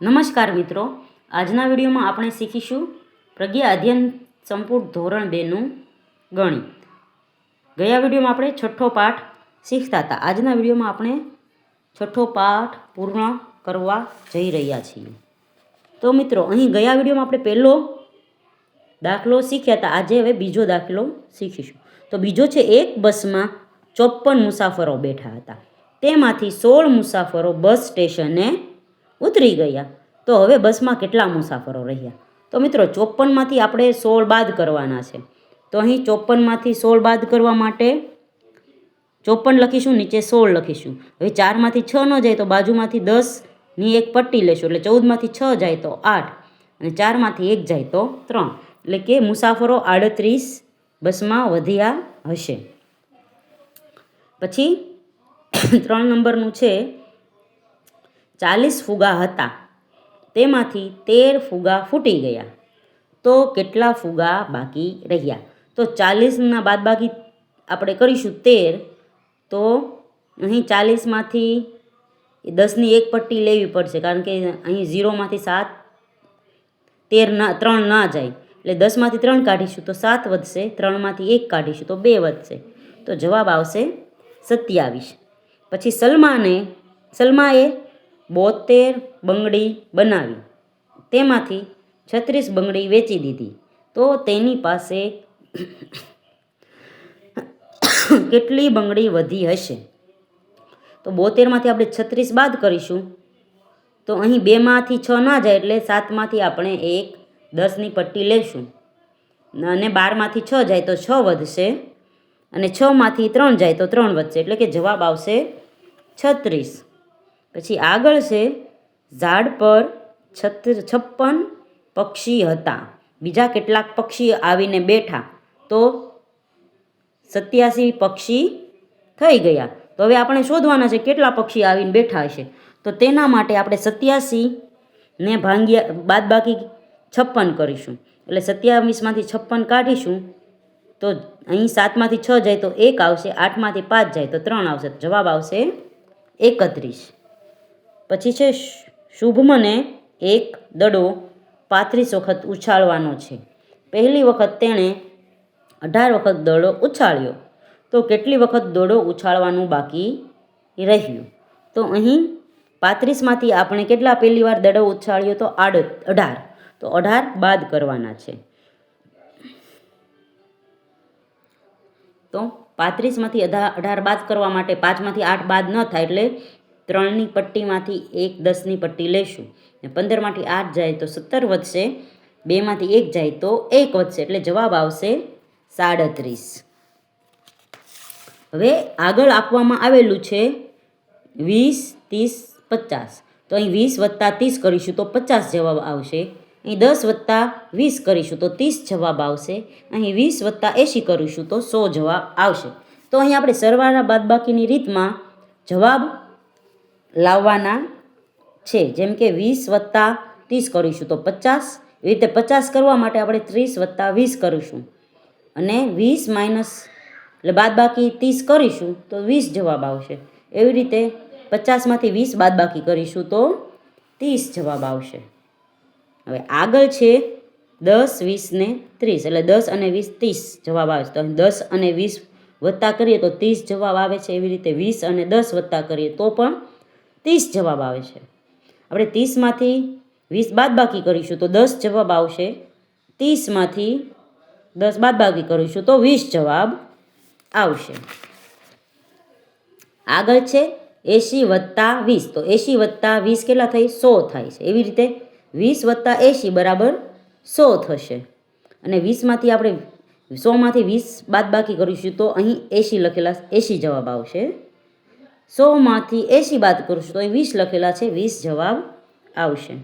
નમસ્કાર મિત્રો, આજના વિડીયોમાં આપણે શીખીશું પ્રજ્ઞા અધ્યયન સંપુટ ધોરણ 2નું ગણિત. ગયા વિડીયોમાં આપણે છઠ્ઠો પાઠ શીખતા હતા. આજના વિડીયોમાં આપણે છઠ્ઠો પાઠ પૂર્ણ કરવા જઈ રહ્યા છીએ. તો મિત્રો, અહીં ગયા વિડીયોમાં આપણે પહેલો દાખલો શીખ્યા હતા. આજે હવે બીજો દાખલો શીખીશું. તો બીજો છે, એક બસમાં 54 મુસાફરો બેઠા હતા. તેમાંથી 16 મુસાફરો બસ સ્ટેશને ઉતરી ગયા. તો હવે બસમાં કેટલા મુસાફરો રહ્યા? તો મિત્રો, 54માંથી આપણે 16 બાદ કરવાના છે. તો અહીં 54માંથી 16 બાદ કરવા માટે 54 લખીશું, નીચે 16 લખીશું. હવે 4માંથી 6 ન જાય તો બાજુમાંથી 10ની એક પટ્ટી લેશું, એટલે 14માંથી 6 જાય તો 8 અને 4માંથી 1 જાય તો 3, એટલે કે મુસાફરો 38 બસમાં વધ્યા હશે. પછી 3 નંબરનું છે, 40 ફુગા હતા, તેમાંથી 13 ફુગા ફૂટી ગયા. તો કેટલા ફુગા બાકી રહ્યા? તો 40ના બાદબાકી આપણે કરીશું 13. તો અહીં 40માંથી 10ની એક પટ્ટી લેવી પડશે, કારણ કે અહીં 0માંથી 3 ના જાય, એટલે 10માંથી 3 કાઢીશું તો 7 વધશે, 3માંથી 1 કાઢીશું તો 2 વધશે. તો જવાબ આવશે 27. પછી સલમાએ 72 બંગડી બનાવી, તેમાંથી 36 બંગડી વેચી દીધી. તો તેની પાસે કેટલી બંગડી વધી હશે? તો 72માંથી આપણે 36 બાદ કરીશું, તો અહીં 2માંથી 6 ના જાય, એટલે 7માંથી આપણે 10ની પટ્ટી લેશું, અને 12માંથી 6 જાય તો 6 વધશે, અને 6માંથી 3 જાય તો 3 વધશે, એટલે કે જવાબ આવશે 36. પછી આગળ છે, ઝાડ પર 56 પક્ષી હતા, બીજા કેટલાક પક્ષી આવીને બેઠા, તો 87 પક્ષી થઈ ગયા. તો હવે આપણે શોધવાના છે કેટલા પક્ષી આવીને બેઠા હશે. તો તેના માટે આપણે 87ને બાદબાકી 56 કરીશું, એટલે 27માંથી 56 કાઢીશું, તો અહીં 7માંથી 6 જાય તો 1 આવશે, 8માંથી 5 જાય તો 3 આવશે, જવાબ આવશે 31. પછી છે, શુભમને એક દડો 35 વખત ઉછાળવાનો છે. પહેલી વખત તેણે 18 વખત દડો ઉછાળ્યો, તો કેટલી વખત દડો ઉછાળવાનું બાકી રહ્યું? તો અહીં 35માંથી આપણે કેટલા પહેલી વાર દડો ઉછાળ્યો? તો 18. તો 18 બાદ કરવાના છે. તો 35માંથી 18 બાદ કરવા માટે 5માંથી 8 બાદ ન થાય, એટલે 3ની પટ્ટીમાંથી 1 10ની પટ્ટી લેશું, 15માંથી 8 જાય તો 17 વધશે, 2માંથી 1 જાય તો 1 વધશે, એટલે જવાબ આવશે 37. હવે આગળ આપવામાં આવેલું છે 20, 30, 50. તો અહીં 20 + 30 કરીશું તો 50 જવાબ આવશે. અહીં 10 + 20 કરીશું તો 30 જવાબ આવશે. અહીં 20 + 80 કરીશું તો 100 જવાબ આવશે. તો અહીં આપણે સરવાળા બાદબાકીની રીતમાં જવાબ લાવવાના છે. જેમ કે 20 + 30 કરીશું તો 50. એવી રીતે 50 કરવા માટે આપણે 30 + 20 કરીશું, અને 20 એટલે બાદબાકી 30 કરીશું તો 20 જવાબ આવશે. એવી રીતે 50માંથી 20 બાદબાકી કરીશું તો 30 જવાબ આવશે. હવે આગળ છે 10, 20 ને 30, એટલે 10 અને 20 30 જવાબ આવે છે. તો 10 અને 20 વત્તા કરીએ તો 30 જવાબ આવે છે. એવી રીતે 20 અને 10 વત્તા કરીએ તો પણ 30 જવાબ આવે છે. આપણે 30માંથી 20 બાદબાકી કરીશું તો 10 જવાબ આવશે. 30માંથી 10 બાદબાકી કરીશું તો 20 જવાબ આવશે. આગળ છે 80 + 20. તો 80 + 20 કેટલા થાય? 100 થાય છે. એવી રીતે 20 + 80 = 100 થશે. અને 20માંથી આપણે 100માંથી 20 બાદબાકી કરીશું તો અહીં 80 લખેલા 80 જવાબ આવશે. 100માંથી 80 બાદ કરીશું તો અહીં 20 લખેલા છે, 20 જવાબ આવશે.